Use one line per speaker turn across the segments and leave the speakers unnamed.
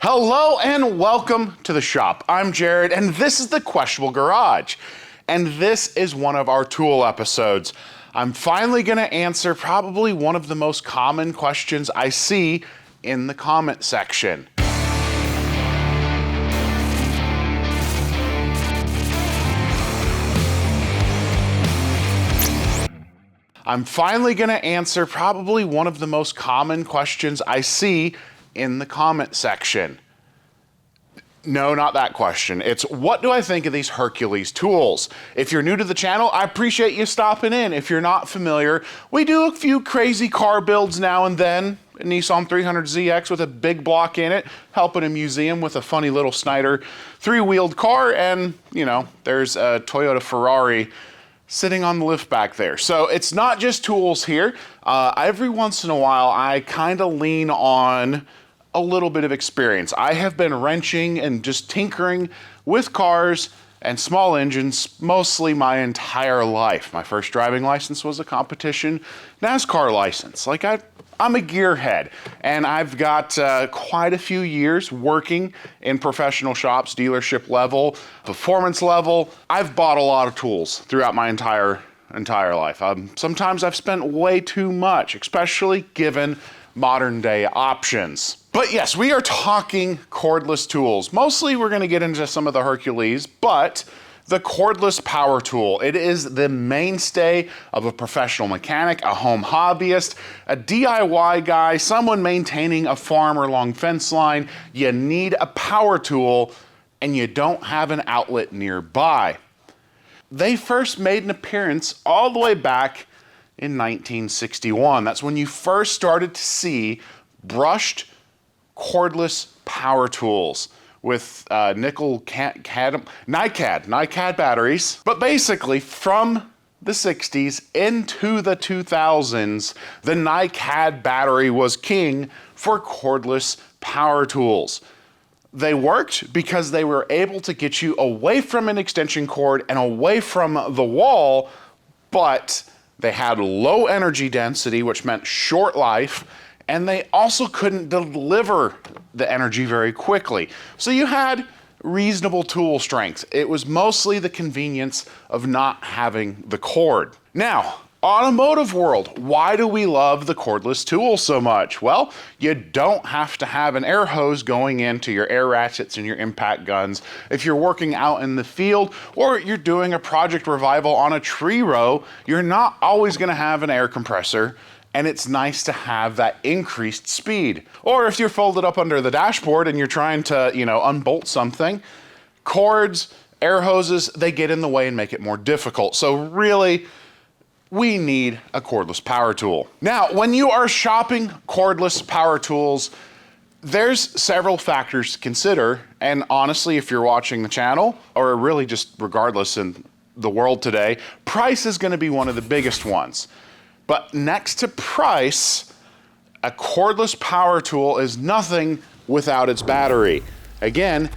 Hello and welcome to the shop. I'm Jared and this is the Questionable Garage. And this is one of our tool episodes. I'm finally gonna answer probably one of the most common questions I see in the comment section. I'm finally gonna answer probably one of the most common questions I see in the comment section. No, not that question. It's what do I think of these Hercules tools? If you're new to the channel, I appreciate you stopping in. If you're not familiar, we do a few crazy car builds now and then. A Nissan 300ZX with a big block in it, helping a museum with a funny little Snyder three-wheeled car, and you know, there's a Toyota Ferrari sitting on the lift back there. So it's not just tools here. Every once in a while, I kind of lean on a little bit of experience. I have been wrenching and just tinkering with cars and small engines mostly my entire life. My first driving license was a competition NASCAR license. I'm a gearhead, and I've got quite a few years working in professional shops, dealership level, performance level. I've bought a lot of tools throughout my entire life. Sometimes I've spent way too much, especially given modern day options. But yes, we are talking cordless tools. Mostly we're gonna get into some of the Hercules, but the cordless power tool. It is the mainstay of a professional mechanic, a home hobbyist, a DIY guy, someone maintaining a farm or long fence line. You need a power tool and you don't have an outlet nearby. They first made an appearance all the way back in 1961. That's when you first started to see brushed cordless power tools with NiCad batteries. But basically from the 60s into the 2000s, the NiCad battery was king for cordless power tools. They worked because they were able to get you away from an extension cord and away from the wall, but they had low energy density, which meant short life, and they also couldn't deliver the energy very quickly. So you had reasonable tool strength. It was mostly the convenience of not having the cord. Now, automotive world, why do we love the cordless tool so much? Well, you don't have to have an air hose going into your air ratchets and your impact guns. If you're working out in the field or you're doing a project revival on a tree row, you're not always gonna have an air compressor, and it's nice to have that increased speed. Or if you're folded up under the dashboard and you're trying to, unbolt something, cords, air hoses, they get in the way and make it more difficult. So really, we need a cordless power tool. Now, when you are shopping cordless power tools, there's several factors to consider. And honestly, if you're watching the channel, or really just regardless in the world today, price is gonna be one of the biggest ones. But next to price, a cordless power tool is nothing without its battery. Again,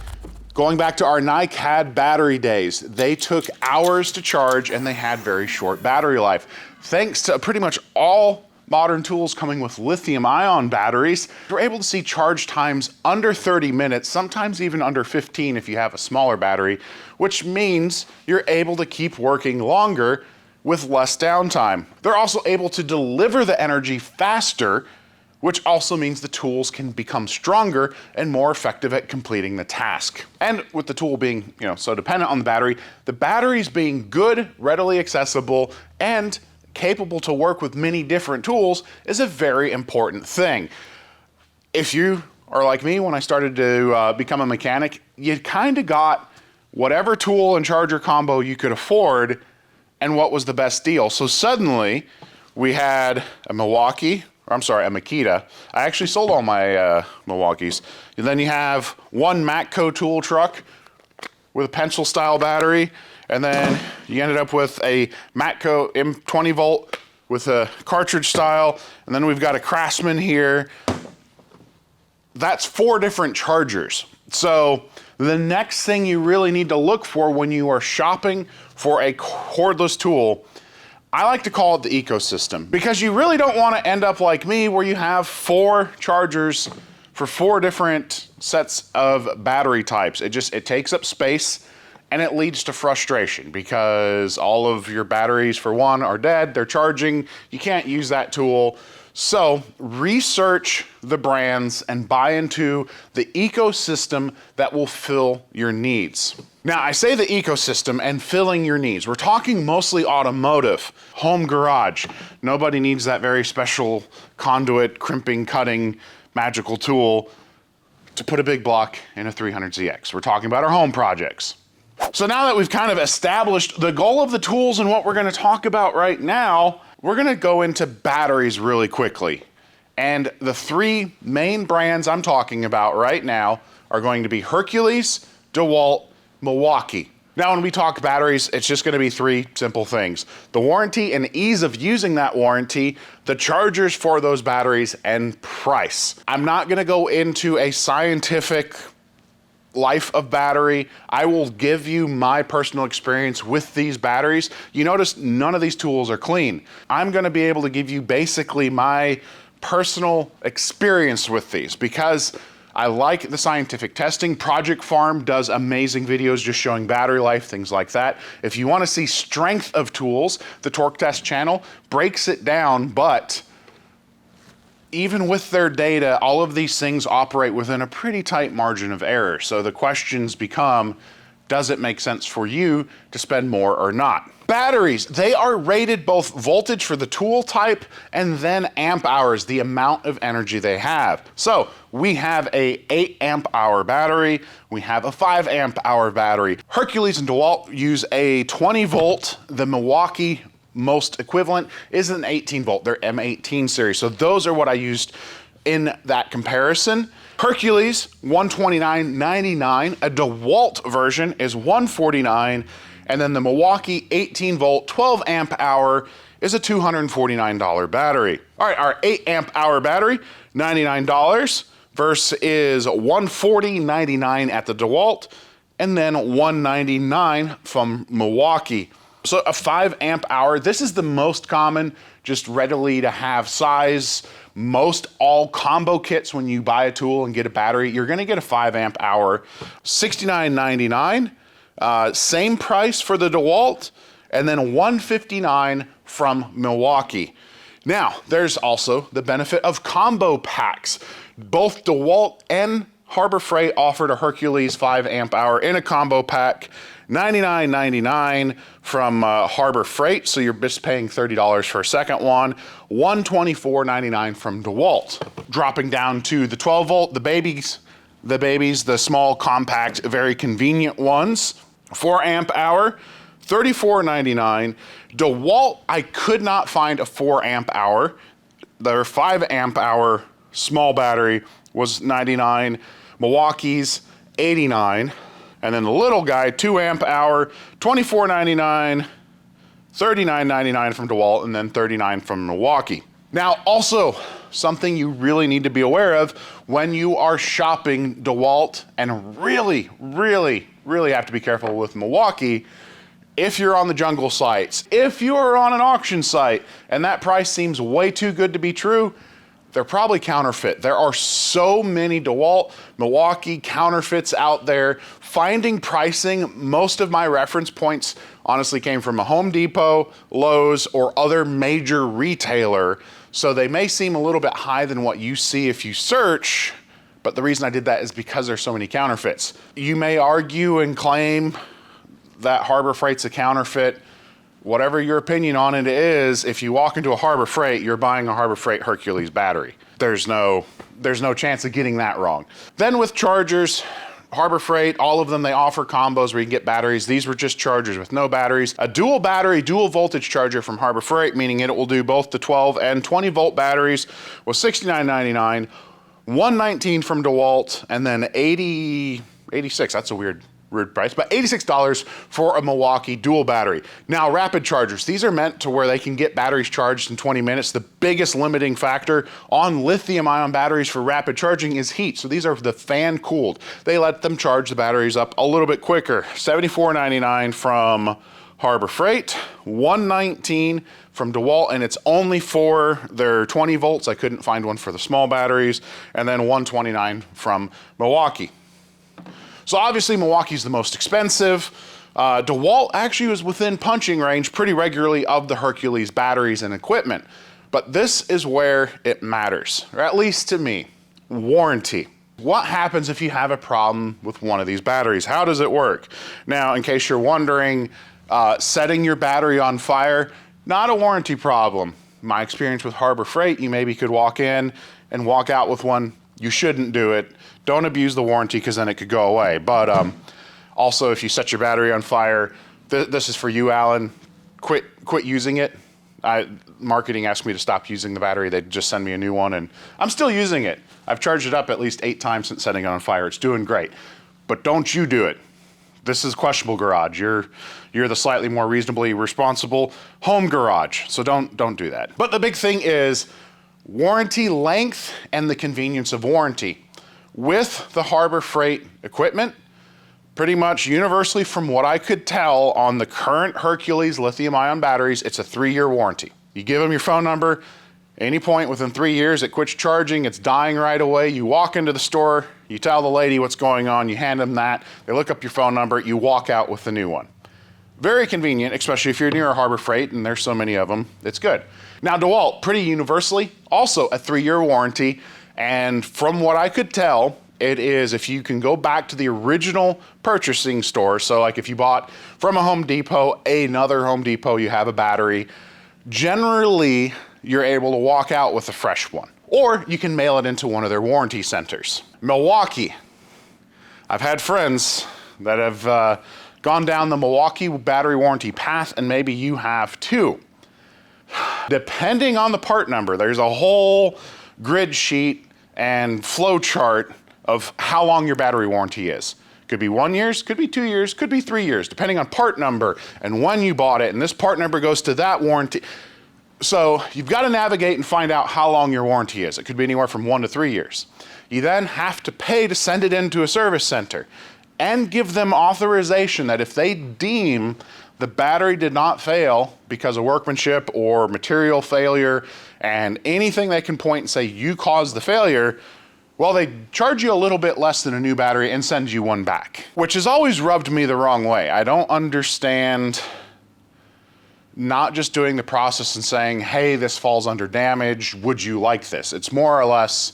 going back to our NiCad battery days, they took hours to charge and they had very short battery life. Thanks to pretty much all modern tools coming with lithium-ion batteries, you're able to see charge times under 30 minutes, sometimes even under 15 if you have a smaller battery, which means you're able to keep working longer with less downtime. They're also able to deliver the energy faster, which also means the tools can become stronger and more effective at completing the task. And with the tool being, so dependent on the batteries being good, readily accessible, and capable to work with many different tools is a very important thing. If you are like me, when I started to become a mechanic, you kind of got whatever tool and charger combo you could afford and what was the best deal. So suddenly we had a Makita. I actually sold all my Milwaukees. And then you have one Matco tool truck with a pencil style battery. And then you ended up with a Matco M20 volt with a cartridge style. And then we've got a Craftsman here. That's 4 different chargers. So the next thing you really need to look for when you are shopping for a cordless tool, I like to call it the ecosystem, because you really don't want to end up like me where you have 4 chargers for 4 different sets of battery types. It takes up space, and it leads to frustration because all of your batteries, for one, are dead, they're charging, you can't use that tool. So research the brands and buy into the ecosystem that will fill your needs. Now, I say the ecosystem and filling your needs. We're talking mostly automotive, home garage. Nobody needs that very special conduit, crimping, cutting, magical tool to put a big block in a 300ZX. We're talking about our home projects. So now that we've kind of established the goal of the tools and what we're going to talk about right now, we're going to go into batteries really quickly. And the 3 main brands I'm talking about right now are going to be Hercules, DeWalt, Milwaukee. Now, when we talk batteries, it's just going to be 3 simple things: the warranty and ease of using that warranty, the chargers for those batteries, and price. I'm not going to go into a scientific life of battery. I will give you my personal experience with these batteries. You notice none of these tools are clean. I'm going to be able to give you basically my personal experience with these because I like the scientific testing. Project Farm does amazing videos just showing battery life, things like that. If you want to see strength of tools, the Torque Test channel breaks it down, but even with their data, all of these things operate within a pretty tight margin of error. So the questions become, does it make sense for you to spend more or not? Batteries, they are rated both voltage for the tool type and then amp hours, the amount of energy they have. So we have a 8 amp hour battery, we have a 5 amp hour battery. Hercules and DeWalt use a 20 volt, the Milwaukee most equivalent is an 18 volt, their M18 series. So those are what I used in that comparison. Hercules, $129.99. A DeWalt version is $149. And then the Milwaukee 18 volt, 12 amp hour is a $249 battery. All right, our 8 amp hour battery, $99 versus $140.99 at the DeWalt, and then $199 from Milwaukee. So a 5 amp hour, this is the most common, just readily to have size. Most all combo kits, when you buy a tool and get a battery, you're gonna get a 5 amp hour, $69.99. Same price for the DeWalt, and then $159 from Milwaukee. Now, there's also the benefit of combo packs. Both DeWalt and Harbor Freight offered a Hercules 5 amp hour in a combo pack, $99.99 from Harbor Freight, so you're just paying $30 for a second one, $124.99 from DeWalt. Dropping down to the 12 volt, the babies, the small, compact, very convenient ones, 4 amp hour, $34.99. DeWalt, I could not find a 4 amp hour. Their 5 amp hour small battery was $99. Milwaukee's $89. And then the little guy, 2 amp hour, $24.99, $39.99 from DeWalt, and then $39 from Milwaukee. Now, also, something you really need to be aware of when you are shopping DeWalt, and really, really, really have to be careful with Milwaukee, if you're on the jungle sites, if you're on an auction site, and that price seems way too good to be true, they're probably counterfeit. There are so many DeWalt, Milwaukee counterfeits out there. Finding pricing, most of my reference points honestly came from a Home Depot, Lowe's, or other major retailer. So they may seem a little bit high than what you see if you search, but the reason I did that is because there's so many counterfeits. You may argue and claim that Harbor Freight's a counterfeit. Whatever your opinion on it is, if you walk into a Harbor Freight, you're buying a Harbor Freight Hercules battery. There's no chance of getting that wrong. Then with chargers, Harbor Freight, all of them, they offer combos where you can get batteries. These were just chargers with no batteries. A dual battery, dual voltage charger from Harbor Freight, meaning it will do both the 12 and 20 volt batteries, was $69.99, $119 from DeWalt, and then $86, that's a weird price, but $86 for a Milwaukee dual battery. Now, rapid chargers, these are meant to where they can get batteries charged in 20 minutes. The biggest limiting factor on lithium ion batteries for rapid charging is heat. So these are the fan cooled. They let them charge the batteries up a little bit quicker. $74.99 from Harbor Freight, 119 from DeWalt, and it's only for their 20 volts. I couldn't find one for the small batteries, and then 129 from Milwaukee. So obviously Milwaukee's the most expensive. DeWalt actually was within punching range pretty regularly of the Hercules batteries and equipment. But this is where it matters, or at least to me, warranty. What happens if you have a problem with one of these batteries? How does it work? Now, in case you're wondering, setting your battery on fire, not a warranty problem. My experience with Harbor Freight, you maybe could walk in and walk out with one. You shouldn't do it. Don't abuse the warranty because then it could go away. But also, if you set your battery on fire, this is for you, Alan. Quit using it. Marketing asked me to stop using the battery. They'd just send me a new one, and I'm still using it. I've charged it up at least 8 times since setting it on fire. It's doing great. But don't you do it. This is questionable garage. You're the slightly more reasonably responsible home garage. So don't do that. But the big thing is warranty length and the convenience of warranty. With the Harbor Freight equipment, pretty much universally from what I could tell on the current Hercules lithium-ion batteries, it's a 3-year warranty. You give them your phone number, any point within 3 years it quits charging, it's dying right away, you walk into the store, you tell the lady what's going on, you hand them that, they look up your phone number, you walk out with the new one. Very convenient, especially if you're near a Harbor Freight, and there's so many of them, it's good. Now DeWalt, pretty universally, also a 3-year warranty, and from what I could tell, it is if you can go back to the original purchasing store, so like if you bought from a Home Depot, another Home Depot, you have a battery, generally you're able to walk out with a fresh one. Or you can mail it into one of their warranty centers. Milwaukee. I've had friends that have gone down the Milwaukee battery warranty path, and maybe you have too. Depending on the part number, there's a whole grid sheet and flow chart of how long your battery warranty is. Could be 1 year, could be 2 years, could be 3 years, depending on part number and when you bought it, and this part number goes to that warranty. So you've got to navigate and find out how long your warranty is. It could be anywhere from 1 to 3 years. You then have to pay to send it into a service center and give them authorization that if they deem the battery did not fail because of workmanship or material failure and anything they can point and say you caused the failure, well, they charge you a little bit less than a new battery and send you one back, which has always rubbed me the wrong way. I don't understand not just doing the process and saying, hey, this falls under damage, would you like this? It's more or less,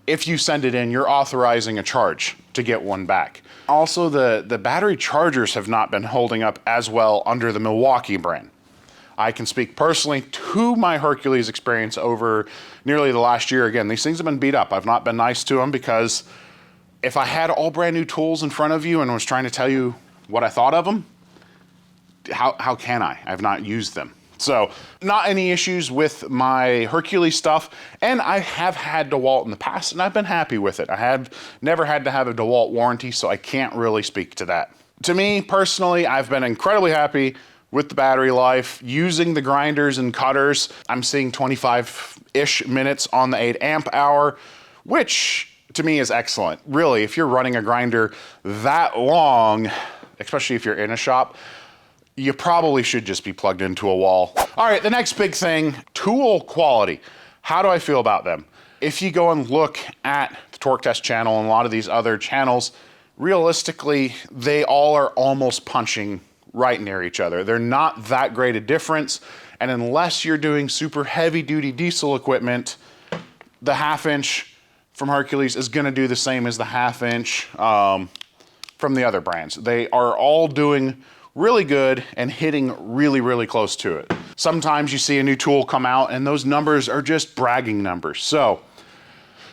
if you send it in, you're authorizing a charge to get one back. Also, the battery chargers have not been holding up as well under the Milwaukee brand. I can speak personally to my Hercules experience over nearly the last year. Again, these things have been beat up. I've not been nice to them because if I had all brand new tools in front of you and was trying to tell you what I thought of them, how can I? I've not used them. So not any issues with my Hercules stuff. And I have had DeWalt in the past and I've been happy with it. I have never had to have a DeWalt warranty, so I can't really speak to that. To me personally, I've been incredibly happy with the battery life, using the grinders and cutters. I'm seeing 25-ish minutes on the 8 amp hour, which to me is excellent. Really, if you're running a grinder that long, especially if you're in a shop, you probably should just be plugged into a wall. All right, the next big thing, tool quality. How do I feel about them? If you go and look at the Torque Test channel and a lot of these other channels, realistically, they all are almost punching right near each other. They're not that great a difference, and unless you're doing super heavy duty diesel equipment, the 1/2 inch from Hercules is gonna do the same as the 1/2 inch from the other brands. They are all doing really good and hitting really, really close to it. Sometimes you see a new tool come out and those numbers are just bragging numbers. So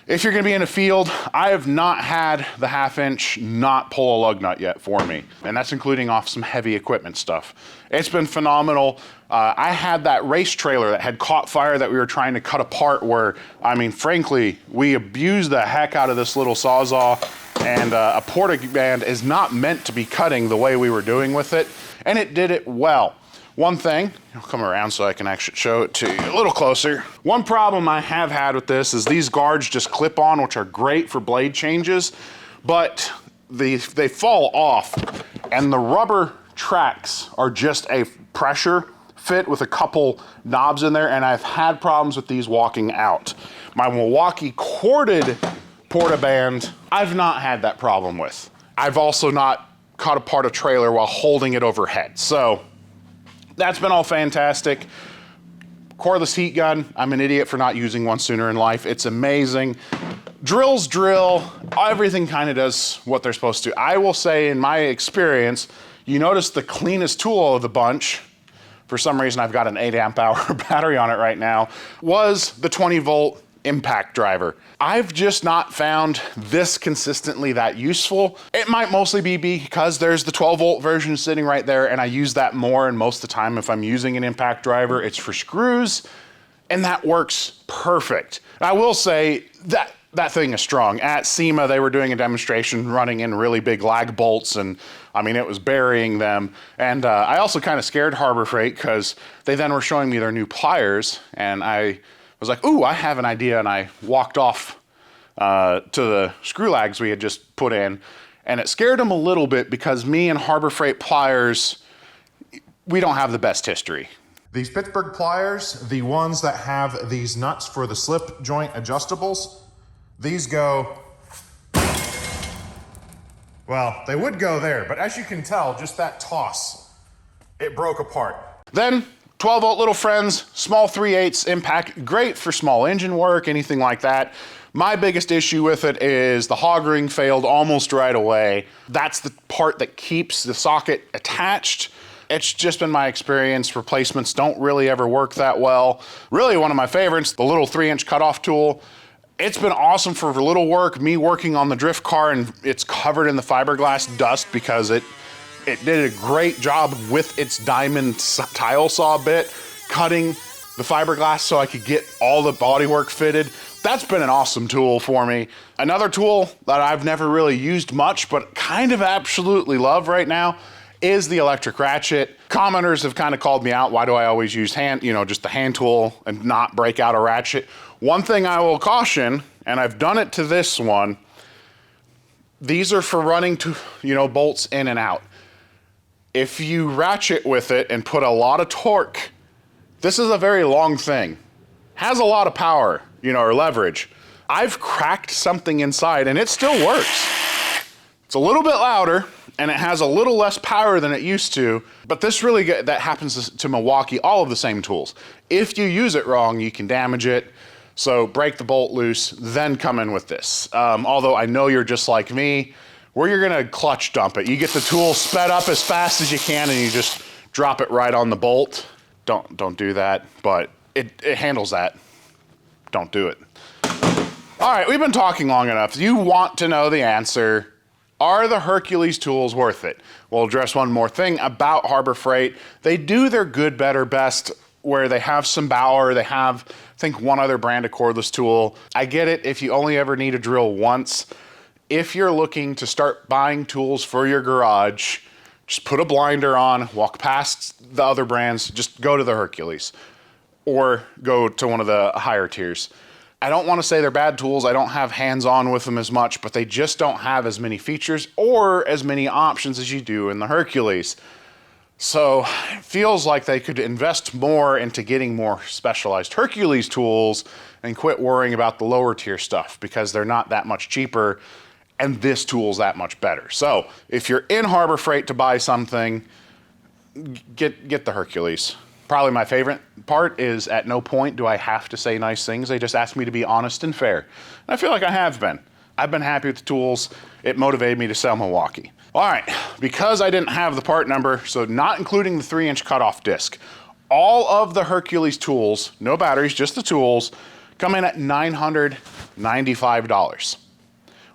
if you're gonna be in a field, I have not had the 1/2 inch not pull a lug nut yet for me. And that's including off some heavy equipment stuff. It's been phenomenal. I had that race trailer that had caught fire that we were trying to cut apart where, I mean, frankly, we abused the heck out of this little Sawzall, and a Portaband is not meant to be cutting the way we were doing with it, and it did it well. One thing, I'll come around so I can actually show it to you a little closer. One problem I have had with this is these guards just clip on, which are great for blade changes, but they fall off, and the rubber tracks are just a pressure fit with a couple knobs in there, and I've had problems with these walking out. My Milwaukee corded portaband, I've not had that problem with. I've also not caught apart a trailer while holding it overhead. So that's been all fantastic. Cordless heat gun, I'm an idiot for not using one sooner in life. It's amazing. Drills drill, everything kind of does what they're supposed to. I will say in my experience, you notice the cleanest tool of the bunch, for some reason I've got an 8 amp hour battery on it right now, was the 20 volt impact driver. I've just not found this consistently that useful. It might mostly be because there's the 12 volt version sitting right there, and I use that more, and most of the time if I'm using an impact driver, it's for screws, and that works perfect. I will say that that thing is strong. At SEMA, they were doing a demonstration running in really big lag bolts, and I mean, it was burying them. And I also kind of scared Harbor Freight because they then were showing me their new pliers, and I was like, ooh, I have an idea, and I walked off to the screw lags we had just put in, and it scared them a little bit because me and Harbor Freight pliers, we don't have the best history.
These Pittsburgh pliers, the ones that have these nuts for the slip joint adjustables, these go, well, they would go there, but as you can tell, just that toss, it broke apart.
Then 12 volt little friends, small 3/8 impact, great for small engine work, anything like that. My biggest issue with it is the hog ring failed almost right away. That's the part that keeps the socket attached. It's just been my experience, replacements don't really ever work that well. Really one of my favorites, the little 3-inch cutoff tool. It's been awesome for little work, me working on the drift car, and it's covered in the fiberglass dust because it did a great job with its diamond tile saw bit, cutting the fiberglass so I could get all the bodywork fitted. That's been an awesome tool for me. Another tool that I've never really used much, but kind of absolutely love right now, is the electric ratchet. Commenters have kind of called me out, why do I always use just the hand tool and not break out a ratchet? One thing I will caution, and I've done it to this one, these are for running bolts in and out. If you ratchet with it and put a lot of torque, this is a very long thing. Has a lot of power, or leverage. I've cracked something inside and it still works. It's a little bit louder and it has a little less power than it used to, but that happens to Milwaukee, all of the same tools. If you use it wrong, you can damage it. So break the bolt loose, then come in with this. Although I know you're just like me, where you're gonna clutch dump it. You get the tool sped up as fast as you can and you just drop it right on the bolt. Don't do that, but it handles that. Don't do it. All right, we've been talking long enough. You want to know the answer. Are the Hercules tools worth it? We'll address one more thing about Harbor Freight. They do their good, better, best where they have some Bauer, they have, I think, one other brand of cordless tool. I get it if you only ever need to drill once. If you're looking to start buying tools for your garage, just put a blinder on, walk past the other brands, just go to the Hercules or go to one of the higher tiers. I don't want to say they're bad tools. I don't have hands-on with them as much, but they just don't have as many features or as many options as you do in the Hercules. So it feels like they could invest more into getting more specialized Hercules tools and quit worrying about the lower tier stuff because they're not that much cheaper and this tool's that much better. So if you're in Harbor Freight to buy something, get the Hercules. Probably my favorite part is at no point do I have to say nice things. They just ask me to be honest and fair. And I feel like I have been. I've been happy with the tools. It motivated me to sell Milwaukee. All right, because I didn't have the part number, so not including the 3-inch cutoff disc, all of the Hercules tools, no batteries, just the tools, come in at $995,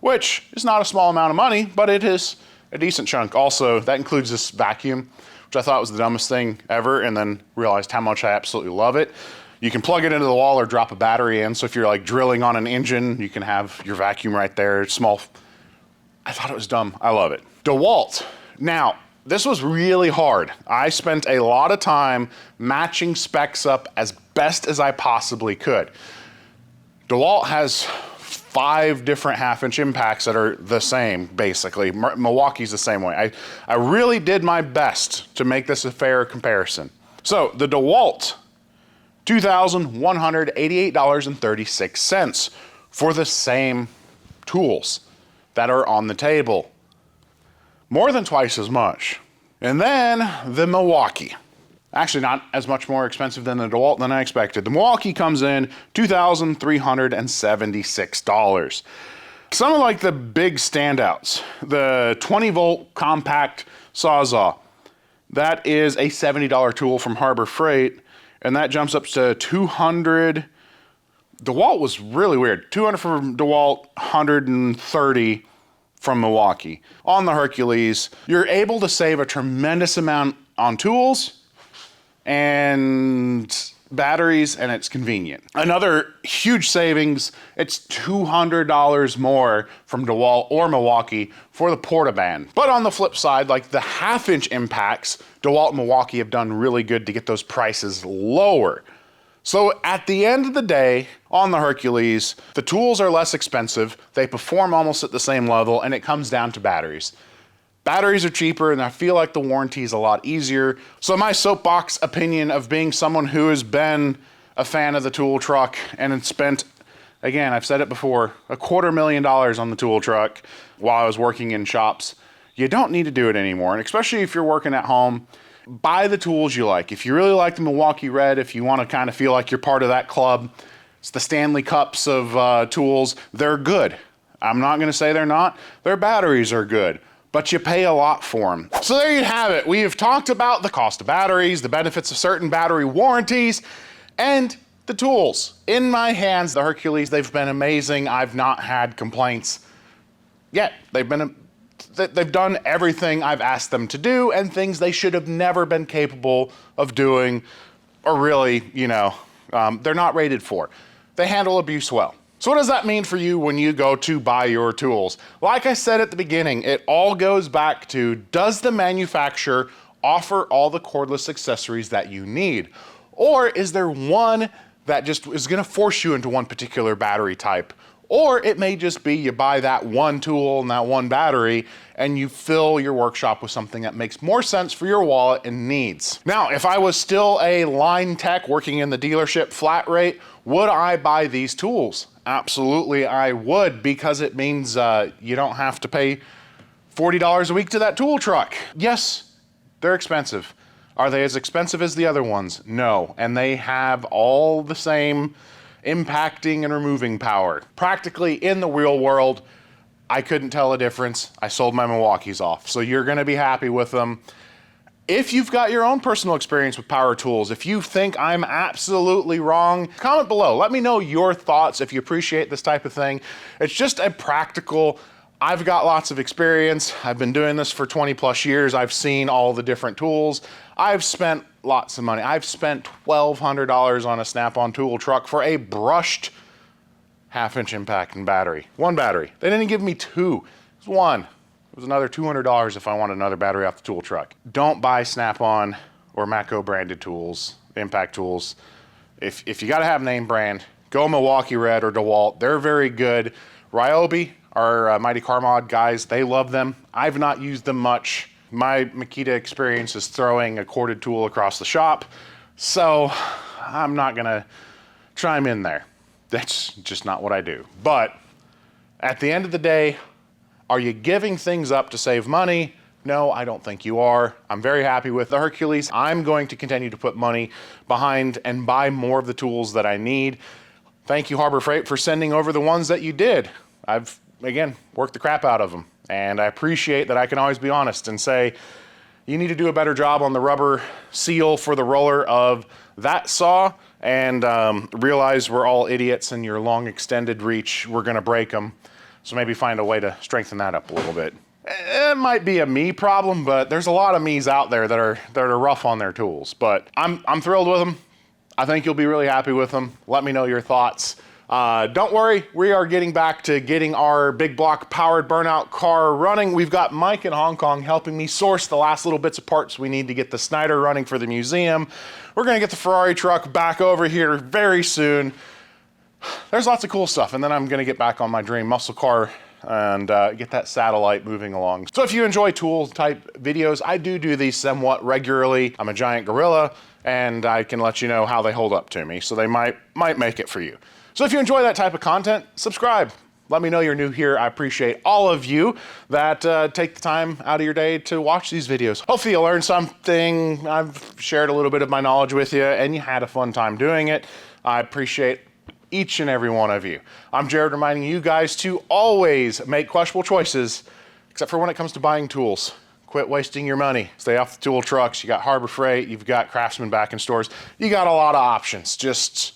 which is not a small amount of money, but it is a decent chunk. Also, that includes this vacuum, which I thought was the dumbest thing ever, and then realized how much I absolutely love it. You can plug it into the wall or drop a battery in, so if you're like drilling on an engine, you can have your vacuum right there. It's small. I thought it was dumb. I love it. DeWalt. Now, this was really hard. I spent a lot of time matching specs up as best as I possibly could. DeWalt has 5 different half-inch impacts that are the same, basically. Milwaukee's the same way. I really did my best to make this a fair comparison. So the DeWalt, $2,188.36 for the same tools that are on the table. More than twice as much. And then the Milwaukee. Actually, not as much more expensive than the DeWalt than I expected. The Milwaukee comes in $2,376. Some of like the big standouts. The 20-volt compact Sawzall. That is a $70 tool from Harbor Freight, and that jumps up to $200. DeWalt was really weird. $200 from DeWalt, $130 from Milwaukee. On the Hercules, you're able to save a tremendous amount on tools and batteries, and it's convenient. Another huge savings, it's $200 more from DeWalt or Milwaukee for the Portaband. But on the flip side, like the half-inch impacts, DeWalt and Milwaukee have done really good to get those prices lower. So at the end of the day, on the Hercules, the tools are less expensive, they perform almost at the same level, and it comes down to batteries. Batteries are cheaper, and I feel like the warranty is a lot easier. So my soapbox opinion of being someone who has been a fan of the tool truck and had spent, again, I've said it before, $250,000 on the tool truck while I was working in shops, you don't need to do it anymore. And especially if you're working at home, buy the tools you like. If you really like the Milwaukee Red, if you want to kind of feel like you're part of that club, it's the Stanley Cups of tools. They're good. I'm not going to say they're not. Their batteries are good, but you pay a lot for them. So there you have it. We have talked about the cost of batteries, the benefits of certain battery warranties, and the tools. In my hands, the Hercules, they've been amazing. I've not had complaints yet. They've done everything I've asked them to do, and things they should have never been capable of doing, or really, they're not rated for. They handle abuse well. So what does that mean for you when you go to buy your tools? Like I said at the beginning, it all goes back to, does the manufacturer offer all the cordless accessories that you need? Or is there one that just is gonna force you into one particular battery type? Or it may just be you buy that one tool and that one battery and you fill your workshop with something that makes more sense for your wallet and needs. Now, if I was still a line tech working in the dealership flat rate, would I buy these tools? Absolutely, I would, because it means you don't have to pay $40 a week to that tool truck. Yes, they're expensive. Are they as expensive as the other ones? No, and they have all the same impacting and removing power. Practically in the real world, I couldn't tell a difference. I sold my Milwaukees off, so you're gonna be happy with them. If you've got your own personal experience with power tools, if you think I'm absolutely wrong, comment below. Let me know your thoughts if you appreciate this type of thing. It's just a practical, I've got lots of experience. I've been doing this for 20 plus years. I've seen all the different tools. I've spent lots of money. I've spent $1,200 on a Snap-on tool truck for a brushed half-inch impact and battery. One battery. They didn't give me two. It was one. It was another $200 if I want another battery off the tool truck. Don't buy Snap-on or Matco branded tools, impact tools. If you gotta have name brand, go Milwaukee Red or DeWalt. They're very good. Ryobi, our Mighty Car Mod guys, they love them. I've not used them much. My Makita experience is throwing a corded tool across the shop, so I'm not gonna chime in there. That's just not what I do. But at the end of the day, are you giving things up to save money? No, I don't think you are. I'm very happy with the Hercules. I'm going to continue to put money behind and buy more of the tools that I need. Thank you, Harbor Freight, for sending over the ones that you did. I've, again, worked the crap out of them. And I appreciate that I can always be honest and say, you need to do a better job on the rubber seal for the roller of that saw, and realize we're all idiots and your long extended reach, we're gonna break them. So maybe find a way to strengthen that up a little bit. It might be a me problem, but there's a lot of me's out there that are rough on their tools. But I'm thrilled with them. I think you'll be really happy with them. Let me know your thoughts. Don't worry, we are getting back to getting our big block powered burnout car running. We've got Mike in Hong Kong helping me source the last little bits of parts we need to get the Snyder running for the museum. We're gonna get the Ferrari truck back over here very soon. there's lots of cool stuff. And then I'm gonna get back on my dream muscle car and get that satellite moving along. So if you enjoy tool type videos, I do these somewhat regularly. I'm a giant gorilla and I can let you know how they hold up to me. So they might make it for you. So if you enjoy that type of content, subscribe. Let me know you're new here. I appreciate all of you that take the time out of your day to watch these videos. Hopefully you learned something. I've shared a little bit of my knowledge with you and you had a fun time doing it. I appreciate each and every one of you. I'm Jared, reminding you guys to always make questionable choices, except for when it comes to buying tools. Quit wasting your money. Stay off the tool trucks. You got Harbor Freight, you've got Craftsman back in stores. You got a lot of options. Just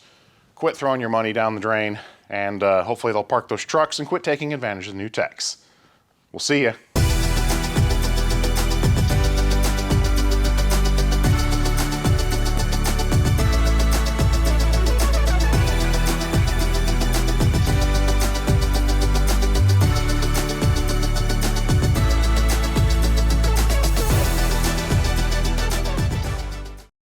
quit throwing your money down the drain, and hopefully they'll park those trucks and quit taking advantage of the new techs. We'll see ya.